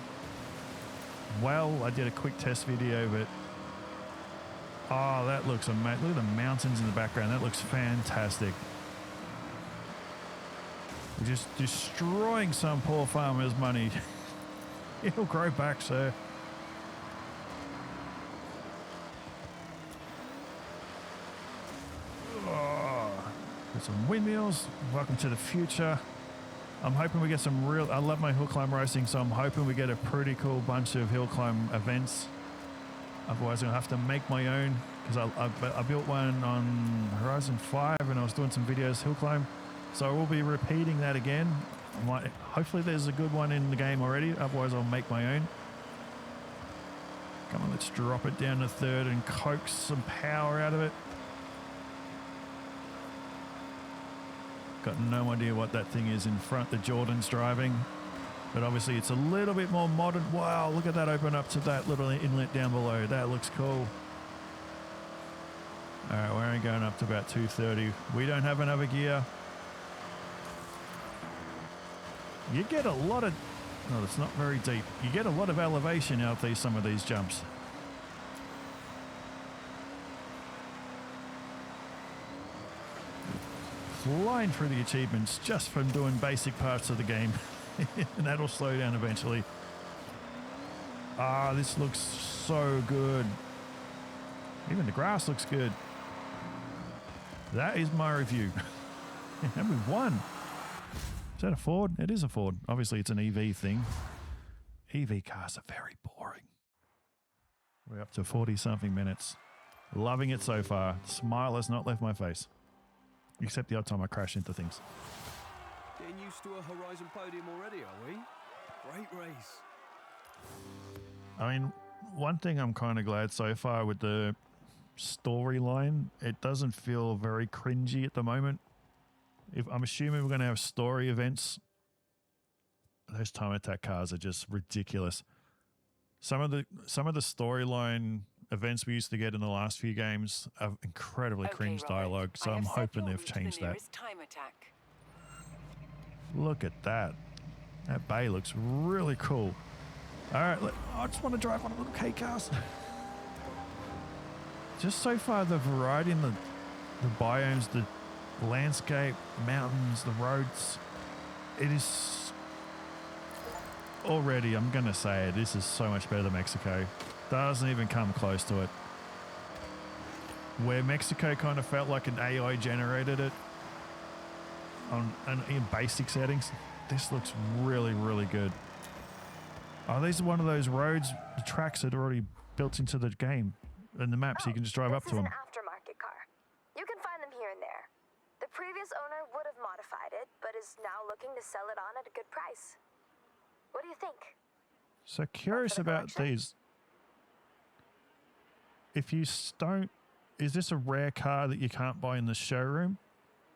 well. I did a quick test video, but oh, that looks amazing. Look at the mountains in the background. That looks fantastic. We're just destroying some poor farmer's money. It'll grow back, sir. Oh, got some windmills. Welcome to the future. I'm hoping we get some real... I love my hill climb racing, so I'm hoping we get a pretty cool bunch of hill climb events. Otherwise, I'm going to have to make my own, because I built one on Horizon 5 and I was doing some videos hill climb. So I will be repeating that again. Hopefully there's a good one in the game already. Otherwise, I'll make my own. Come on, let's drop it down to third and coax some power out of it. Got no idea what that thing is in front that Jordan's driving. But obviously it's a little bit more modern. Wow, look at that open up to that little inlet down below. That looks cool. All right, we're only going up to about 230. We don't have another gear. You get a lot of... No, it's not very deep. You get a lot of elevation out of some of these jumps. Flying through the achievements just from doing basic parts of the game. And that'll slow down eventually. Ah, this looks so good. Even the grass looks good. That is my review. And we've won. Is that a Ford? It is a Ford. Obviously, it's an EV thing. EV cars are very boring. We're up to 40-something minutes. Loving it so far. Smile has not left my face. Except the odd time I crash into things. Getting used to a Horizon podium already, are we? Great race. I mean, one thing I'm kind of glad so far with the storyline, it doesn't feel very cringy at the moment. If I'm assuming we're going to have story events, those time attack cars are just ridiculous. Some of the storyline events we used to get in the last few games are incredibly cringe dialogue, so I'm hoping they've changed that. Time attack. Look at that. That bay looks really cool. All right, I just want to drive one of the little K cars. Just so far, the variety in the biomes, the landscape, mountains, the roads, it is already, I'm going to say it, this is so much better than Mexico. Doesn't even come close to it. Where Mexico kind of felt like an AI generated it in basic settings, this looks really, really good. Oh, these are one of those roads, the tracks had already built into the game and the map, so you can just drive up to them. This is an aftermarket car. You can find them here and there. The previous owner would have modified it, but is now looking to sell it on at a good price. What do you think? So curious about these. If you don't, is this a rare car that you can't buy in the showroom?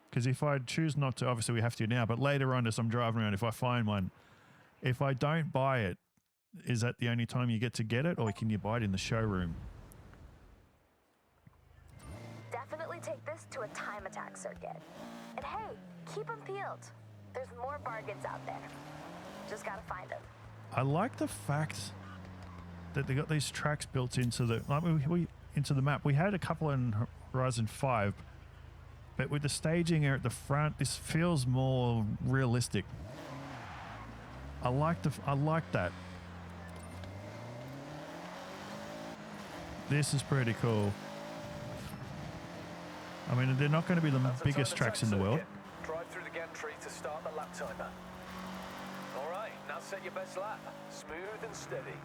Because if I choose not to, obviously we have to now, but later on as I'm driving around, if I find one, if I don't buy it, is that the only time you get to get it, or can you buy it in the showroom? Definitely take this to a time attack circuit. And hey, keep them peeled. There's more bargains out there. Just gotta find them. I like the fact that they got these tracks built into the into the map. We had a couple in Horizon 5, but with the staging here at the front, this feels more realistic. I like that. This is pretty cool. I mean, they're not going to be the biggest tracks in the world. Drive through the gantry to start the lap timer. All right, now set your best lap. Smooth and steady.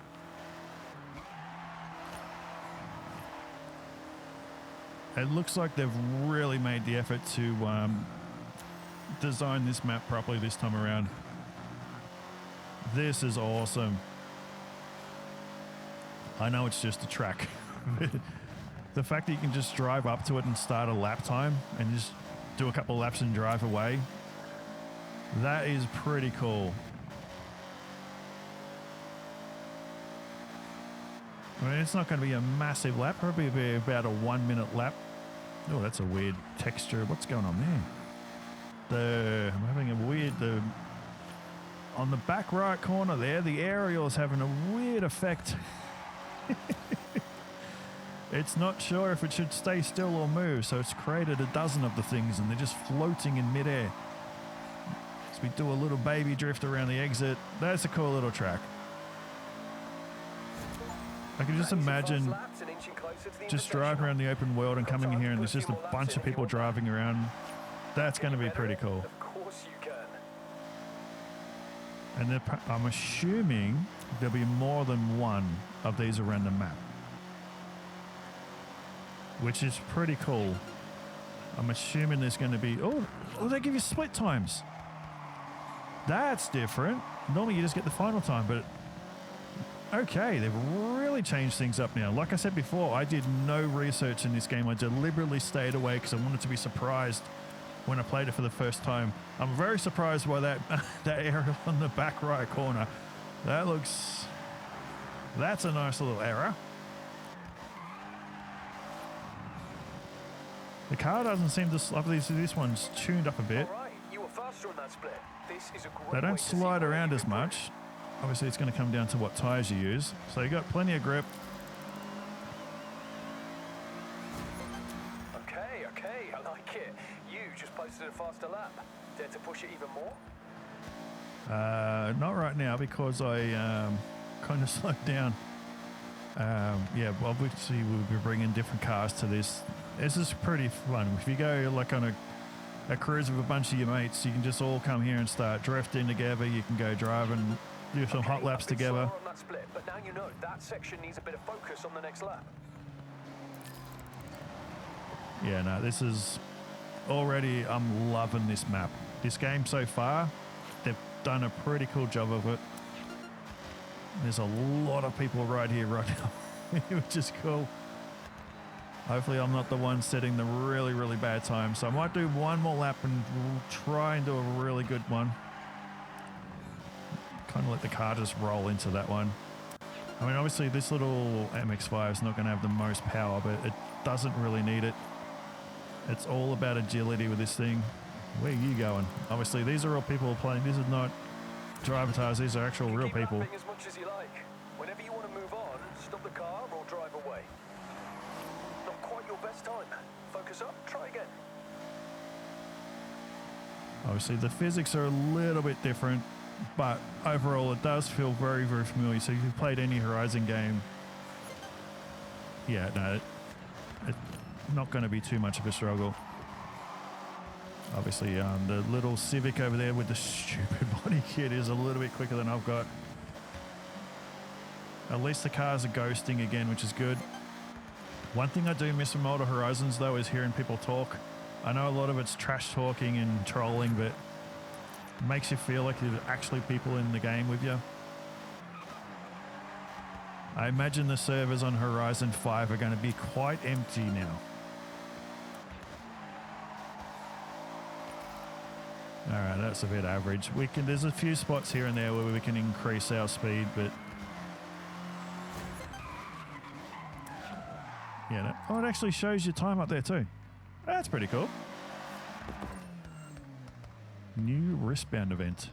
It looks like they've really made the effort to design this map properly this time around. This is awesome. I know it's just a track. The fact that you can just drive up to it and start a lap time and just do a couple of laps and drive away, that is pretty cool. I mean, it's not going to be a massive lap, probably be about a 1 minute lap. Oh, that's a weird texture. What's going on there? I'm having a weird, on the back right corner there, the aerial is having a weird effect. It's not sure if it should stay still or move, so it's created a dozen of the things and they're just floating in midair. So we do a little baby drift around the exit. That's a cool little track. I can just imagine just driving around the open world and coming in here and there's just a bunch of people driving around. That's going to be pretty cool. Of course you can. And I'm assuming there'll be more than one of these around the map, which is pretty cool. I'm assuming there's going to be... Oh, they give you split times. That's different. Normally you just get the final time, but... Okay, they've really changed things up now. Like I said before, I did no research in this game. I deliberately stayed away because I wanted to be surprised when I played it for the first time. I'm very surprised by that aerial on the back right corner. That's a nice little error. The car doesn't seem to... Obviously, this one's tuned up a bit. All right, you were faster on that split. This is a great They way don't to see slide where around you as can much. Obviously, it's going to come down to what tyres you use. So you got plenty of grip. Okay, I like it. You just posted a faster lap. Dare to push it even more? Not right now because I kind of slowed down. Yeah, obviously we'll be bringing different cars to this. This is pretty fun. If you go like on a cruise with a bunch of your mates, you can just all come here and start drifting together. You can go driving, do some hot laps together. On that split, but now you know that section needs a bit of focus on the next lap. Yeah, no, this is already, I'm loving this map. This game so far, they've done a pretty cool job of it. There's a lot of people right here right now, which is cool. Hopefully I'm not the one setting the really, really bad time. So I might do one more lap and try and do a really good one. Kind of let the car just roll into that one. I mean, obviously this little MX-5 is not going to have the most power, but it doesn't really need it. It's all about agility with this thing. Where are you going? Obviously these are all people playing. This is not drivatars. These are actual real people. Keep lapping as much as you like. Whenever you want to move on, stop the car or drive away. Not quite your best time. Focus up, try again. Obviously the physics are a little bit different, but overall it does feel very, very familiar. So if you've played any Horizon game, yeah, no, it's not going to be too much of a struggle. Obviously the little Civic over there with the stupid body kit is a little bit quicker than I've got. At least the cars are ghosting again, which is good. One thing I do miss from older Horizons, though, is hearing people talk. I know a lot of it's trash talking and trolling, but it makes you feel like there's actually people in the game with you. I imagine the servers on Horizon 5 are going to be quite empty now. All right, that's a bit average. There's a few spots here and there where we can increase our speed, but yeah. Oh, it actually shows your time up there too. That's pretty cool. New wristband event.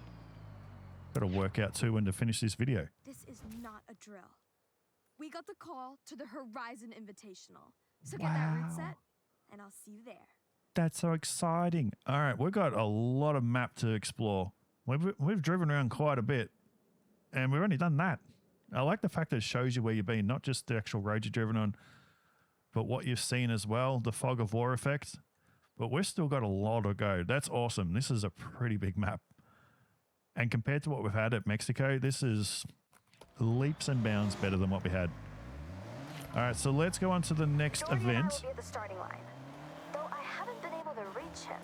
Got to work out too when to finish this video. This is not a drill. We got the call to the Horizon Invitational. So Wow. get that route set, and I'll see you there. That's so exciting. All right, we've got a lot of map to explore. We've driven around quite a bit, and we've only done that. I like the fact that it shows you where you've been, not just the actual road you've driven on, but what you've seen as well, the fog of war effect. But we've still got a lot to go. That's awesome. This is a pretty big map. And compared to what we've had at Mexico, this is leaps and bounds better than what we had. All right, so let's go on to the next Jordy event. And I will be at the starting line, though I haven't been able to reach him.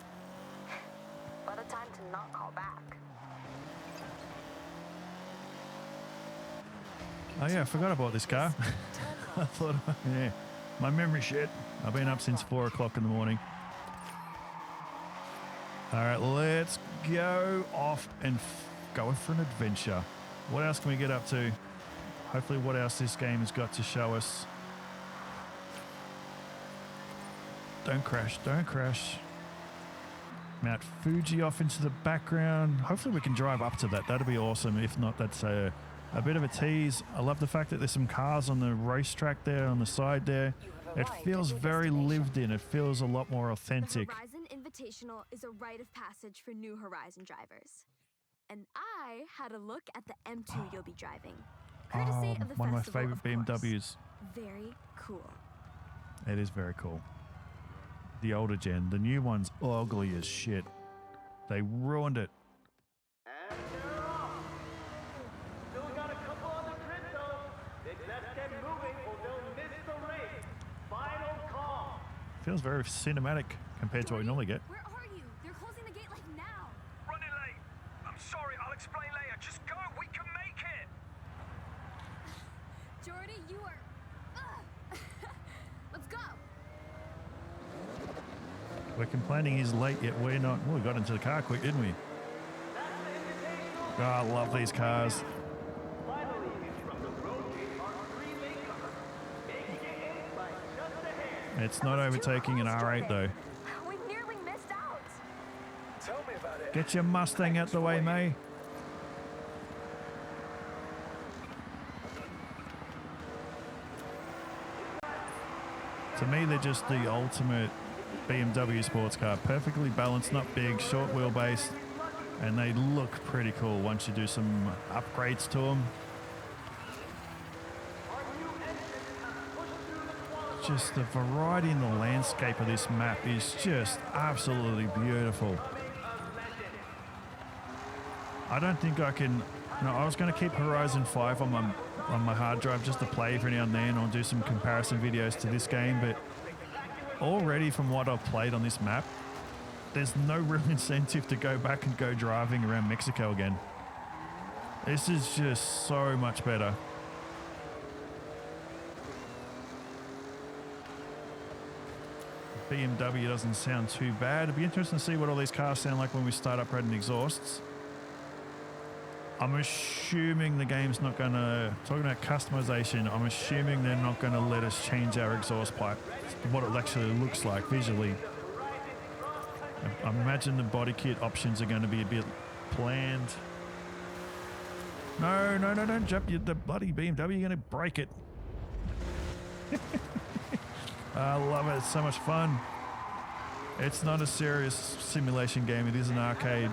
What a time to not call back. Oh yeah, I forgot about this car. I thought, yeah, my memory shit. I've been up since 4 o'clock in the morning. All right, let's go off and go for an adventure. What else can we get up to? Hopefully what else this game has got to show us. Don't crash, don't crash. Mount Fuji off into the background. Hopefully we can drive up to that. That'd be awesome. If not, that's a bit of a tease. I love the fact that there's some cars on the racetrack there, on the side there. It feels very lived in. It feels a lot more authentic. The Horizon Invitational is a rite of passage for new Horizon drivers. And I had a look at the M2 you'll be driving. Courtesy of the one of my festival, favorite of course. BMWs. Very cool. It is very cool. The older gen. The new one's ugly as shit. They ruined it. And they're off. Still got a couple on the grid though. They best get moving or they'll miss the race. Final call. Feels very cinematic compared to what we normally get. Where are you? They're closing the gate like now. Running late. I'm sorry, I'll explain later. Just go, we can make it. Jordy, you are... Let's go. We're complaining he's late, yet we're not. Well, we got into the car quick, didn't we? Oh, I love these cars. Finally, from the road gate are 3 latecomers. Making it in by just a hair. It's not overtaking an R8 though. We nearly missed out. Tell me about it. Get your Mustang out the way, May. To me, they're just the ultimate BMW sports car. Perfectly balanced, not big, short wheelbase, and they look pretty cool once you do some upgrades to them. Just the variety in the landscape of this map is just absolutely beautiful. I don't think I can... No, I was going to keep Horizon 5 on my hard drive just to play every now and then or do some comparison videos to this game, but already from what I've played on this map, there's no real incentive to go back and go driving around Mexico again. This is just so much better. BMW doesn't sound too bad. It'd be interesting to see what all these cars sound like when we start upgrading exhausts. I'm assuming the game's not going to... Talking about customization, I'm assuming they're not going to let us change our exhaust pipe, what it actually looks like visually. I imagine the body kit options are going to be a bit bland. No, don't jump the bloody BMW, you're going to break it. I love it, it's so much fun. It's not a serious simulation game, it is an arcade.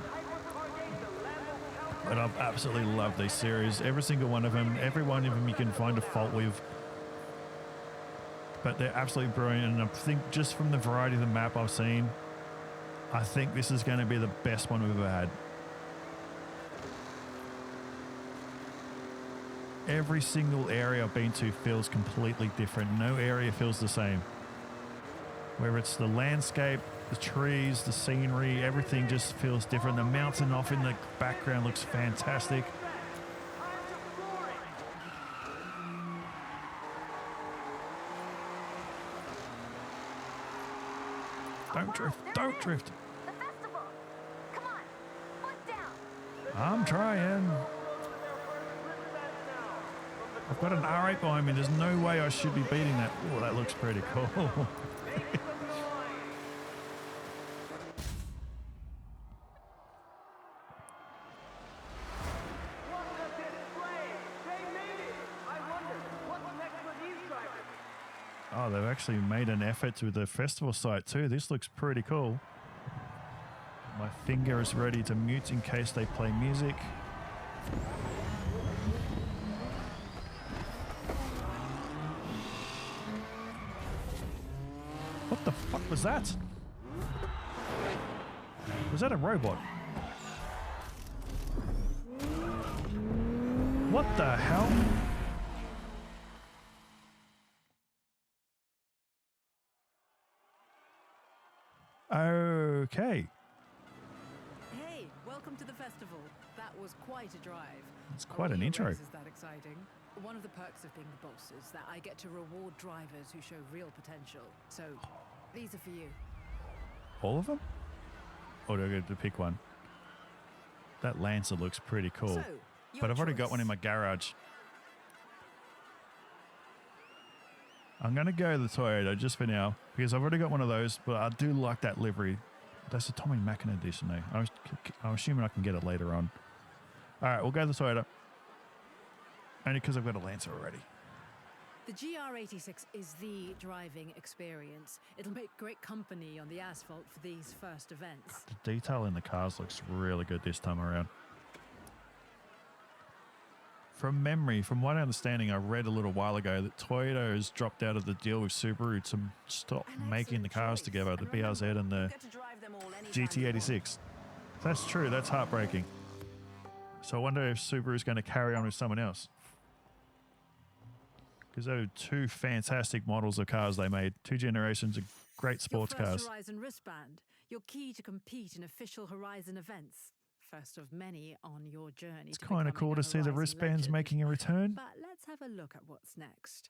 But I've absolutely loved these series. Every single one of them, every one of them you can find a fault with. But they're absolutely brilliant, and I think just from the variety of the map I've seen, I think this is going to be the best one we've ever had. Every single area I've been to feels completely different. No area feels the same. Whether it's the landscape, the trees, the scenery, everything just feels different. The mountain off in the background looks fantastic. Don't drift, don't drift. The festival. Come on, foot down. I'm trying. I've got an R8 behind me. There's no way I should be beating that. Oh, that looks pretty cool. Oh, they've actually made an effort with the festival site too. This looks pretty cool. My finger is ready to mute in case they play music. What the fuck was that? Was that a robot? What the hell? Okay. Hey, welcome to the festival. That was quite a drive. It's quite an Only a intro. race is that exciting? One of the perks of being the boss is that I get to reward drivers who show real potential. So, these are for you. All of them? Or do I get to pick one? That Lancer looks pretty cool. So, But I've already got one in my garage. I'm going to go the Toyota just for now because I've already got one of those, but I do like that livery. That's a Tommy Mackin edition though. I'm assuming I can get it later on. All right, we'll go the Toyota. Only because I've got a Lancer already. The GR86 is the driving experience. It'll make great company on the asphalt for these first events. The detail in the cars looks really good this time around. From memory, from what understanding, I read a little while ago that Toyota has dropped out of the deal with Subaru to stop making the cars together, the BRZ and the GT86. That's true, that's heartbreaking. So I wonder if Subaru's going to carry on with someone else. Because they were two fantastic models of cars they made. Two generations of great sports Your cars. first Horizon wristband, your key to compete in official Horizon events. First of many on your journey. It's kind of cool to see the wristbands legend. making a return. But let's have a look at what's next.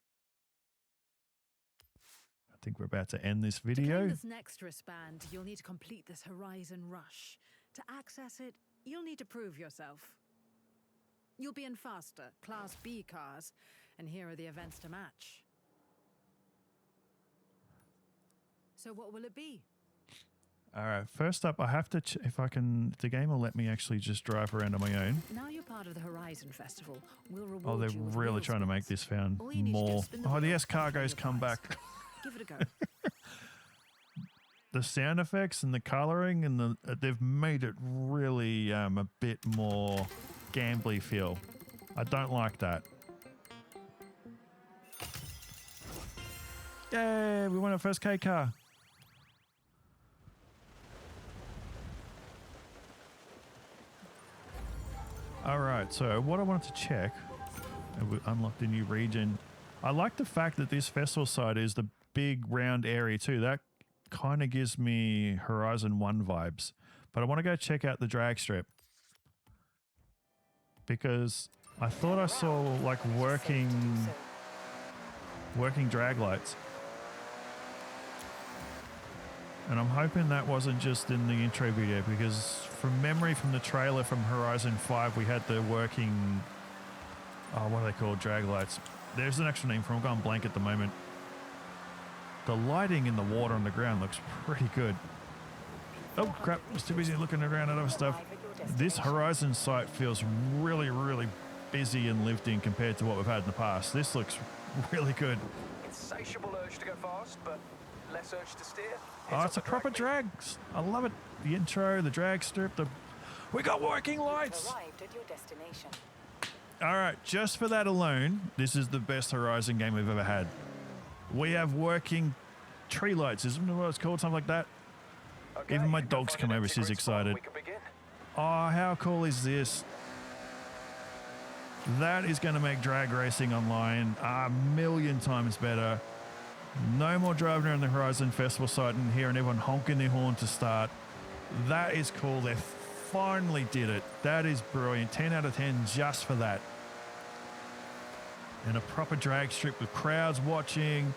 I think we're about to end this To video. claim this next wristband, you'll need to complete this Horizon Rush. To access it, you'll need to prove yourself. You'll be in faster, Class B cars, and here are the events to match. So what will it be? All right, first up, I have to, if the game will let me actually just drive around on my own. Now you're part of the Horizon Festival. We'll reward Oh, they're you with really wheel trying to make spins. this sound All you need to do is more. spin the Oh, the wheels escargots and come your prize. back. Give it a go. The sound effects and the coloring and they've made it really a bit more gambly feel. I don't like that. Yay, we won our first K car. All right, so what I wanted to check, we unlocked a new region. I like the fact that this festival site is the big round area too. That kind of gives me Horizon 1 vibes. But I want to go check out the drag strip because I thought I saw like working drag lights. And I'm hoping that wasn't just in the intro video because from memory from the trailer from Horizon 5, we had the working, what are they called? Drag lights. There's an actual name for them. I'm going blank at the moment. The lighting in the water on the ground looks pretty good. Oh crap, I was too busy looking around at other stuff. This Horizon site feels really, really busy and lived in compared to what we've had in the past. This looks really good. Insatiable urge to go fast, but less urge to steer. Oh, it's a proper drag. I love it. The intro, the drag strip, we got working lights. Arrived at your destination. All right, just for that alone, this is the best Horizon game we've ever had. We have working tree lights, isn't it what it's called? Something like that. Okay, Even my dog's come over, she's excited. We can begin. Oh, how cool is this? That is going to make drag racing online a million times better. No more driving around the Horizon Festival site and hearing everyone honking their horn to start. That is cool. They finally did it. That is brilliant. 10 out of 10 just for that. And a proper drag strip with crowds watching.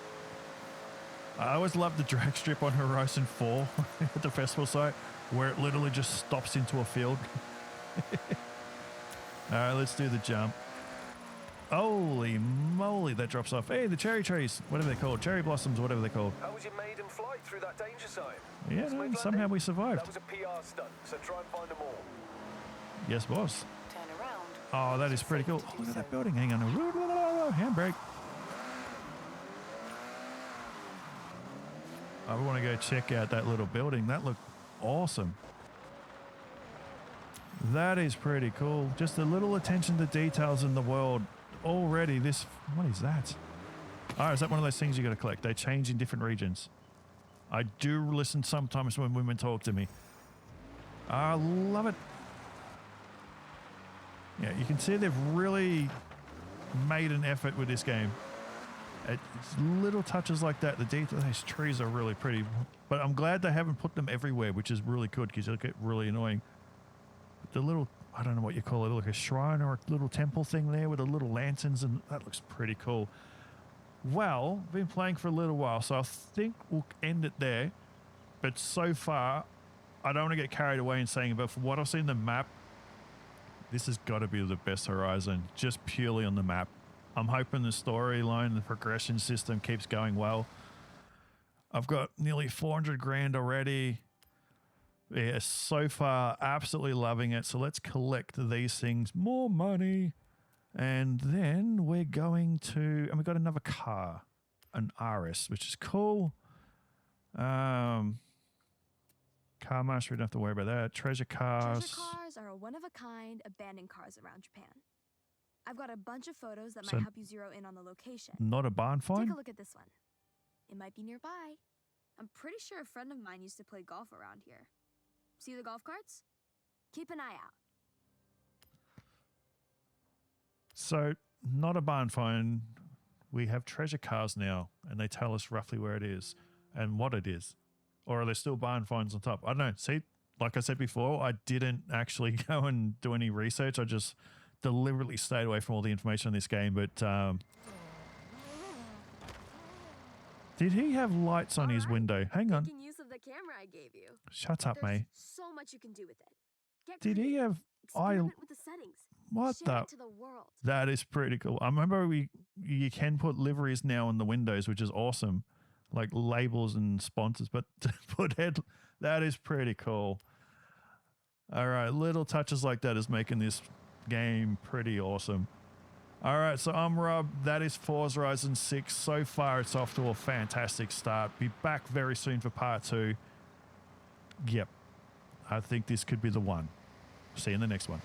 I always loved the drag strip on Horizon 4 at the festival site where it literally just stops into a field. All right, let's do the jump. Holy moly, that drops off. Hey, the cherry trees, whatever they're called, cherry blossoms, whatever they're called. How was your maiden flight through that danger zone? Yeah, no, somehow we survived. That was a PR stunt, so try and find them all. Yes, boss. Turn around. Oh, that is pretty cool. Oh, look at that building. Hang on. Handbrake. I want to go check out that little building. That looked awesome. That is pretty cool. Just a little attention to details in the world. Already this, what is that? Oh, is that one of those things you got to collect? They change in different regions. I do listen sometimes when women talk to me. I love it. Yeah, you can see they've really made an effort with this game. It's little touches like that. The detail, these trees are really pretty. But I'm glad they haven't put them everywhere, which is really good because it'll get really annoying. But the little, I don't know what you call it, like a shrine or a little temple thing there with the little lanterns, and that looks pretty cool. Well, been playing for a little while, so I think we'll end it there. But so far, I don't want to get carried away in saying, but from what I've seen the map, this has got to be the best Horizon, just purely on the map. I'm hoping the storyline, the progression system keeps going well. I've got nearly 400 grand already. Yeah, so far, absolutely loving it. So let's collect these things. More money. And then we're going to, and we've got another car, an RS, which is cool. Car master, we don't have to worry about that. Treasure cars. Treasure cars are a one-of-a-kind abandoned cars around Japan. I've got a bunch of photos that So might help you zero in on the location. Not a barn find? Take a look at this one. It might be nearby. I'm pretty sure a friend of mine used to play golf around here. See the golf carts? Keep an eye out. So, not a barn find. We have treasure cars now, and they tell us roughly where it is and what it is. Or are there still barn finds on top? I don't know. See, like I said before, I didn't actually go and do any research. I just deliberately stayed away from all the information in this game. But did he have lights on his window? Hang on. Making use of the camera I gave you. Shut up, There's mate. so much you can do with it. Get Did he creative. have... Experiment with the settings. What Share the... it to the world. That is pretty cool. I remember you can put liveries now on the windows, which is awesome. Like labels and sponsors, but to put that is pretty cool. All right, little touches like that is making this game pretty awesome. All right, so I'm Rob. That is Forza Horizon 6. So far, it's off to a fantastic start. Be back very soon for part 2. Yep, I think this could be the one. See you in the next one.